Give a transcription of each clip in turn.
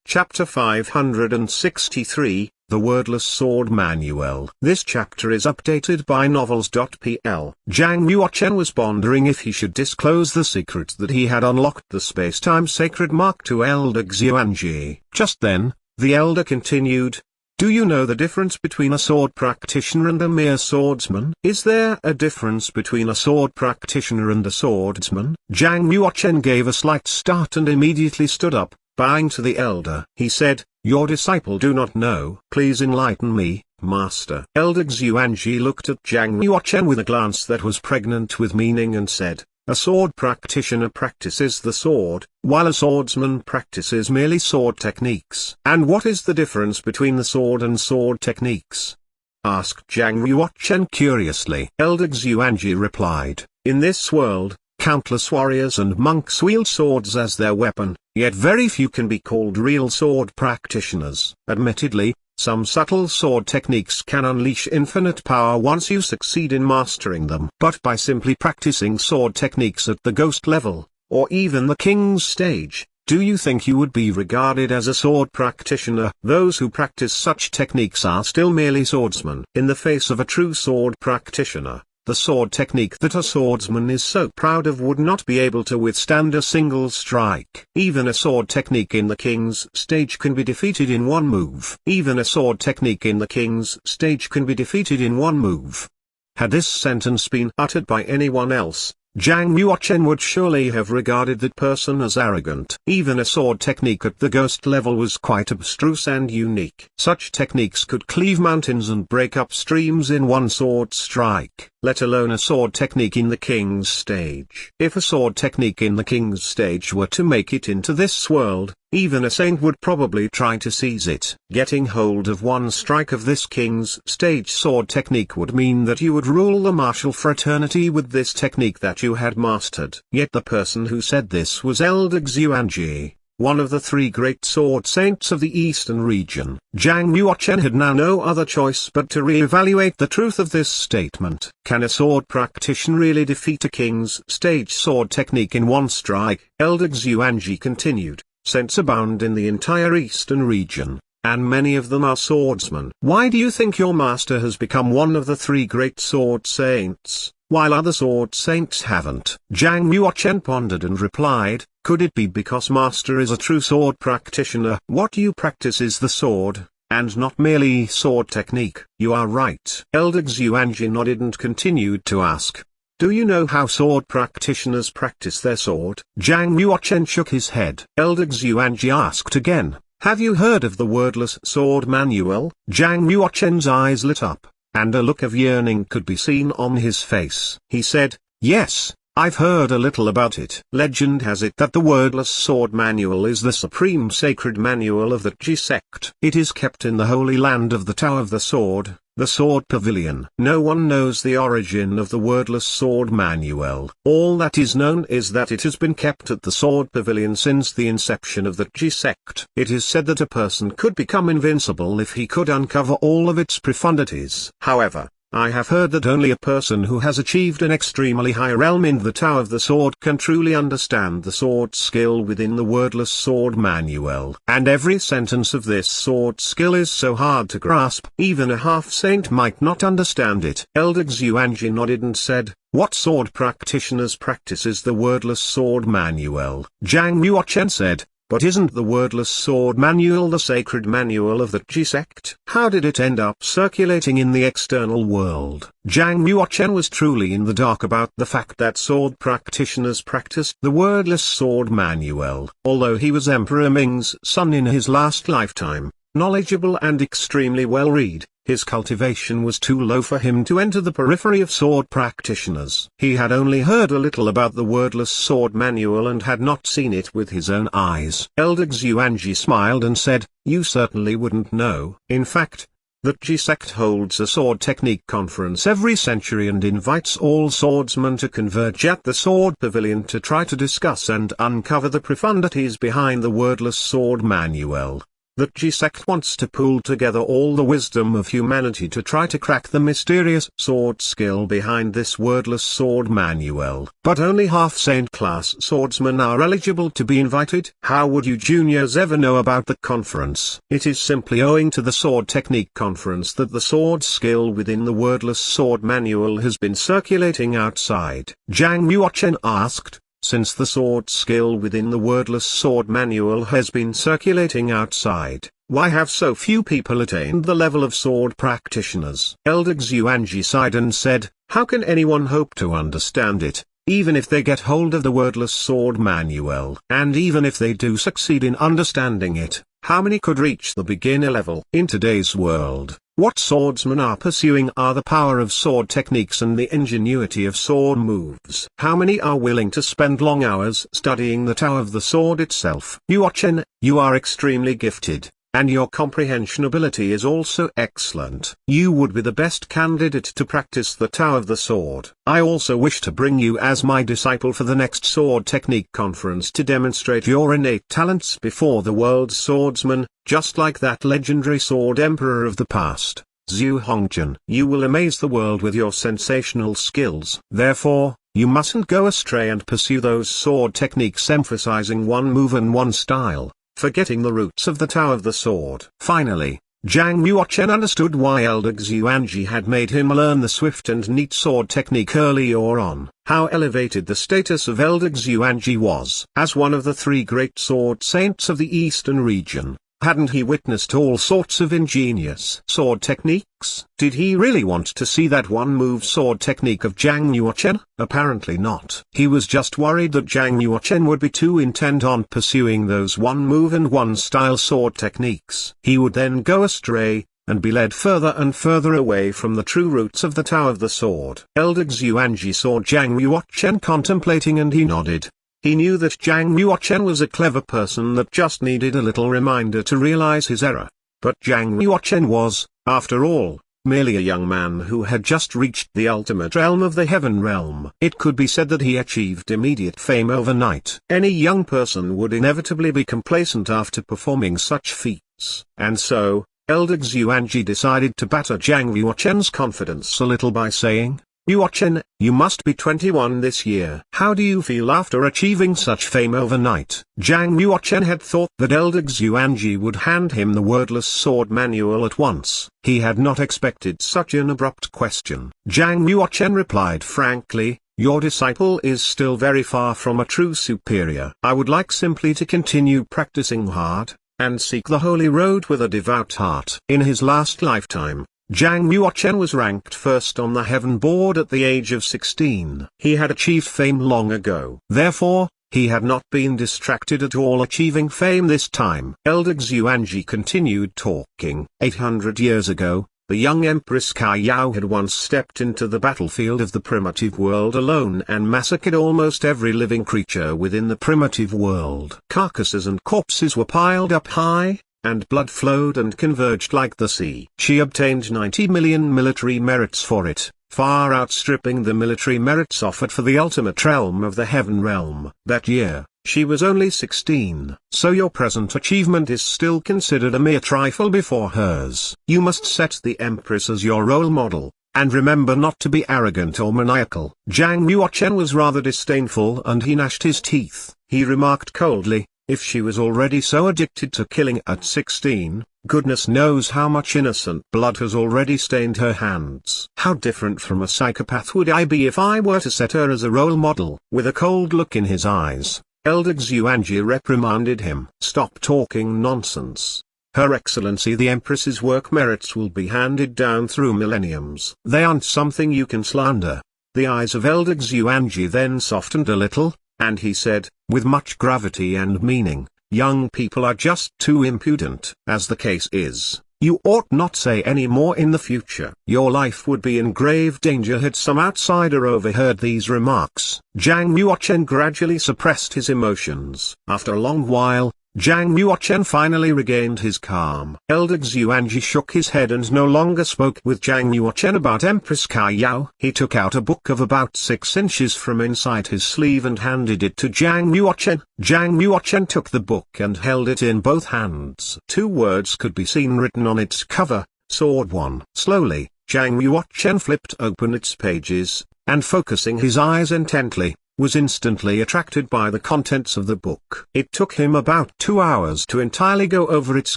Chapter 563, The Wordless Sword Manual. This chapter is updated by novels.pl. Zhang Yuochen was pondering if he should disclose the secret that he had unlocked the space-time sacred mark to Elder Xuanji. Just then, the elder continued, "Do you know the difference between a sword practitioner and a mere swordsman? Is there a difference between a sword practitioner and a swordsman?" Zhang Yuochen gave a slight start and immediately stood up, bowing to the elder. He said, "Your disciple do not know. Please enlighten me, master." Elder Xuanji looked at Zhang Yuochen with a glance that was pregnant with meaning and said, "A sword practitioner practices the sword, while a swordsman practices merely sword techniques." "And what is the difference between the sword and sword techniques?" asked Zhang Yuochen curiously. Elder Xuanji replied, "In this world, countless warriors and monks wield swords as their weapon, yet very few can be called real sword practitioners. Admittedly, some subtle sword techniques can unleash infinite power once you succeed in mastering them. But by simply practicing sword techniques at the ghost level, or even the king's stage, do you think you would be regarded as a sword practitioner? Those who practice such techniques are still merely swordsmen. In the face of a true sword practitioner, the sword technique that a swordsman is so proud of would not be able to withstand a single strike. Even a sword technique in the king's stage can be defeated in one move. Even a sword technique in the king's stage can be defeated in one move." Had this sentence been uttered by anyone else, Zhang Yuochen would surely have regarded that person as arrogant. Even a sword technique at the ghost level was quite abstruse and unique. Such techniques could cleave mountains and break up streams in one sword strike, let alone a sword technique in the king's stage. If a sword technique in the king's stage were to make it into this world, even a saint would probably try to seize it. Getting hold of one strike of this king's stage sword technique would mean that you would rule the martial fraternity with this technique that you had mastered. Yet the person who said this was Elder Xuanji, one of the three great sword saints of the eastern region. Zhang Yuochen had now no other choice but to re-evaluate the truth of this statement. Can a sword practitioner really defeat a king's stage sword technique in one strike? Elder Xuanji continued, "Saints abound in the entire eastern region, and many of them are swordsmen. Why do you think your master has become one of the three great sword saints, while other sword saints haven't?" Zhang Yuochen pondered and replied, "Could it be because master is a true sword practitioner? What you practice is the sword, and not merely sword technique." "You are right." Elder Xuanji nodded and continued to ask, "Do you know how sword practitioners practice their sword?" Zhang Yuochen shook his head. Elder Xuanji asked again, "Have you heard of the Wordless Sword Manual?" Zhang Yuochen's eyes lit up, and a look of yearning could be seen on his face. He said, "Yes, I've heard a little about it. Legend has it that the Wordless Sword Manual is the supreme sacred manual of the Ji sect. It is kept in the holy land of the Tower of the Sword, the Sword Pavilion. No one knows the origin of the Wordless Sword Manual. All that is known is that it has been kept at the Sword Pavilion since the inception of the Ji sect. It is said that a person could become invincible if he could uncover all of its profundities. However, I have heard that only a person who has achieved an extremely high realm in the Tower of the Sword can truly understand the sword skill within the Wordless Sword Manual. And every sentence of this sword skill is so hard to grasp, even a half-saint might not understand it." Elder Xuanji nodded and said, "What sword practitioners practices the Wordless Sword Manual?" Zhang Yuochen said, "But isn't the Wordless Sword Manual the sacred manual of the Ji sect? How did it end up circulating in the external world?" Zhang Yuochen was truly in the dark about the fact that sword practitioners practiced the Wordless Sword Manual. Although he was Emperor Ming's son in his last lifetime, knowledgeable and extremely well-read, his cultivation was too low for him to enter the periphery of sword practitioners. He had only heard a little about the Wordless Sword Manual and had not seen it with his own eyes. Elder Xuanji smiled and said, "You certainly wouldn't know. In fact, the Ji sect holds a sword technique conference every century and invites all swordsmen to converge at the Sword Pavilion to try to discuss and uncover the profundities behind the Wordless Sword Manual. that G-sect wants to pool together all the wisdom of humanity to try to crack the mysterious sword skill behind this wordless sword manual. But only half-saint class swordsmen are eligible to be invited. How would you juniors ever know about the conference? It is simply owing to the Sword Technique Conference that the sword skill within the wordless sword manual has been circulating outside. Zhang Yuochen asked, since the sword skill within the wordless sword manual has been circulating outside, why have so few people attained the level of sword practitioners? Elder Xuanji sighed and said, how can anyone hope to understand it, even if they get hold of the wordless sword manual? And even if they do succeed in understanding it, how many could reach the beginner level? In today's world, what swordsmen are pursuing are the power of sword techniques and the ingenuity of sword moves. How many are willing to spend long hours studying the Tao of the sword itself? Yuochen, you are extremely gifted, and your comprehension ability is also excellent. You would be the best candidate to practice the Tao of the sword. I also wish to bring you as my disciple for the next Sword Technique Conference to demonstrate your innate talents before the world's swordsmen, just like that legendary sword emperor of the past, Zhu Hongjian. You will amaze the world with your sensational skills. Therefore, you mustn't go astray and pursue those sword techniques emphasizing one move and one style, forgetting the roots of the Tao of the sword. Finally, Zhang Yuochen understood why Elder Xuanji had made him learn the swift and neat sword technique earlier on, how elevated the status of Elder Xuanji was. As one of the three great sword saints of the eastern region, hadn't he witnessed all sorts of ingenious sword techniques? Did he really want to see that one-move sword technique of Zhang Yuochen? Apparently not. He was just worried that Zhang Yuochen would be too intent on pursuing those one-move and one-style sword techniques. He would then go astray, and be led further and further away from the true roots of the Tao of the sword. Elder Xuanji saw Zhang Yuochen contemplating and he nodded. He knew that Zhang Yuochen was a clever person that just needed a little reminder to realize his error. But Zhang Yuochen was, after all, merely a young man who had just reached the ultimate realm of the heaven realm. It could be said that he achieved immediate fame overnight. Any young person would inevitably be complacent after performing such feats. And so, Elder Xuanji decided to batter Zhang Yuochen's confidence a little by saying, Yuochen, you must be 21 this year. How do you feel after achieving such fame overnight? Zhang Yuochen had thought that Elder Xuanji would hand him the wordless sword manual at once. He had not expected such an abrupt question. Zhang Yuochen replied frankly, your disciple is still very far from a true superior. I would like simply to continue practicing hard, and seek the holy road with a devout heart. In his last lifetime, Zhang Yuochen was ranked first on the heaven board at the age of 16. He had achieved fame long ago. Therefore, he had not been distracted at all achieving fame this time. Elder Xuanji continued talking. 800 years ago, the young Empress Kaiyao had once stepped into the battlefield of the primitive world alone and massacred almost every living creature within the primitive world. Carcasses and corpses were piled up high, and blood flowed and converged like the sea. She obtained 90 million military merits for it, far outstripping the military merits offered for the ultimate realm of the heaven realm. That year, she was only 16, so your present achievement is still considered a mere trifle before hers. You must set the Empress as your role model, and remember not to be arrogant or maniacal. Zhang Yuochen was rather disdainful and he gnashed his teeth. He remarked coldly, if she was already so addicted to killing at 16, goodness knows how much innocent blood has already stained her hands. How different from a psychopath would I be if I were to set her as a role model? With a cold look in his eyes, Elder Xuanji reprimanded him. Stop talking nonsense. Her Excellency the Empress's work merits will be handed down through millenniums. They aren't something you can slander. The eyes of Elder Xuanji then softened a little, and he said, with much gravity and meaning, young people are just too impudent. As the case is, you ought not say any more in the future. Your life would be in grave danger had some outsider overheard these remarks. Zhang Yuochen gradually suppressed his emotions. After a long while, Zhang Yuochen finally regained his calm. Elder Xuanji shook his head and no longer spoke with Zhang Yuochen about Empress Kaiyao. He took out a book of about 6 inches from inside his sleeve and handed it to Zhang Yuochen. Zhang Yuochen took the book and held it in both hands. 2 words could be seen written on its cover, Sword 1. Slowly, Zhang Yuochen flipped open its pages, and focusing his eyes intently, was instantly attracted by the contents of the book. It took him about 2 hours to entirely go over its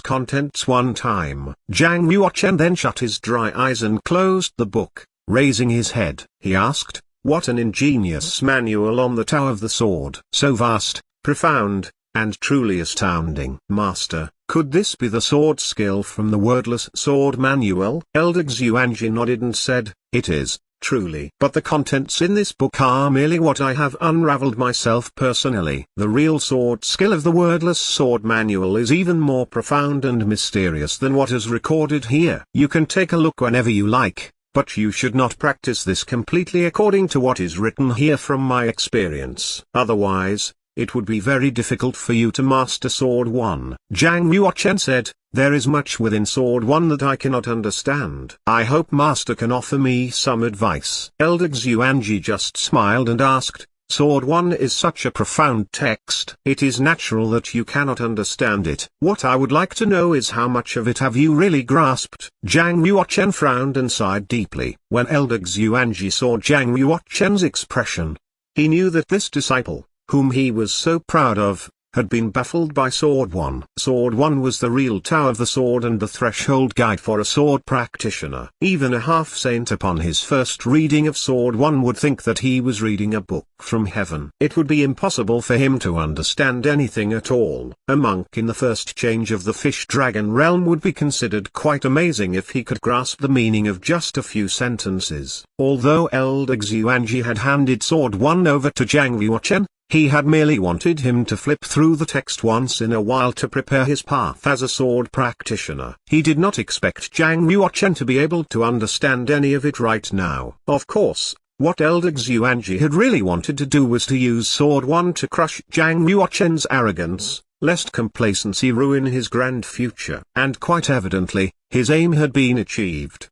contents one time. Zhang Yuochen then shut his dry eyes and closed the book. Raising his head, he asked, "What an ingenious manual on the Tao of the Sword. So vast, profound, and truly astounding. Master, could this be the sword skill from the Wordless Sword Manual?" Elder Xuanji nodded and said, "It is. Truly. But the contents in this book are merely what I have unraveled myself personally. The real sword skill of the Wordless Sword Manual is even more profound and mysterious than what is recorded here. You can take a look whenever you like, but you should not practice this completely according to what is written here from my experience. Otherwise, it would be very difficult for you to master Sword 1. Zhang Yuochen said, "There is much within Sword 1 that I cannot understand. I hope Master can offer me some advice." Elder Xuanji just smiled and asked, "Sword 1 is such a profound text. It is natural that you cannot understand it. What I would like to know is how much of it have you really grasped?" Zhang Yuochen frowned and sighed deeply. When Elder Xuanji saw Zhang Yuochen's expression, he knew that this disciple, whom he was so proud of, had been baffled by Sword 1. Sword 1 was the real Tao of the Sword and the threshold guide for a sword practitioner. Even a half-saint upon his first reading of Sword 1 would think that he was reading a book from heaven. It would be impossible for him to understand anything at all. A monk in the first change of the fish-dragon realm would be considered quite amazing if he could grasp the meaning of just a few sentences. Although Elder Xuanji had handed Sword 1 over to Zhang Yuochen, he had merely wanted him to flip through the text once in a while to prepare his path as a sword practitioner. He did not expect Zhang Yuochen to be able to understand any of it right now. Of course, what Elder Xuanji had really wanted to do was to use Sword 1 to crush Zhang Yuochen's arrogance, lest complacency ruin his grand future. And quite evidently, his aim had been achieved.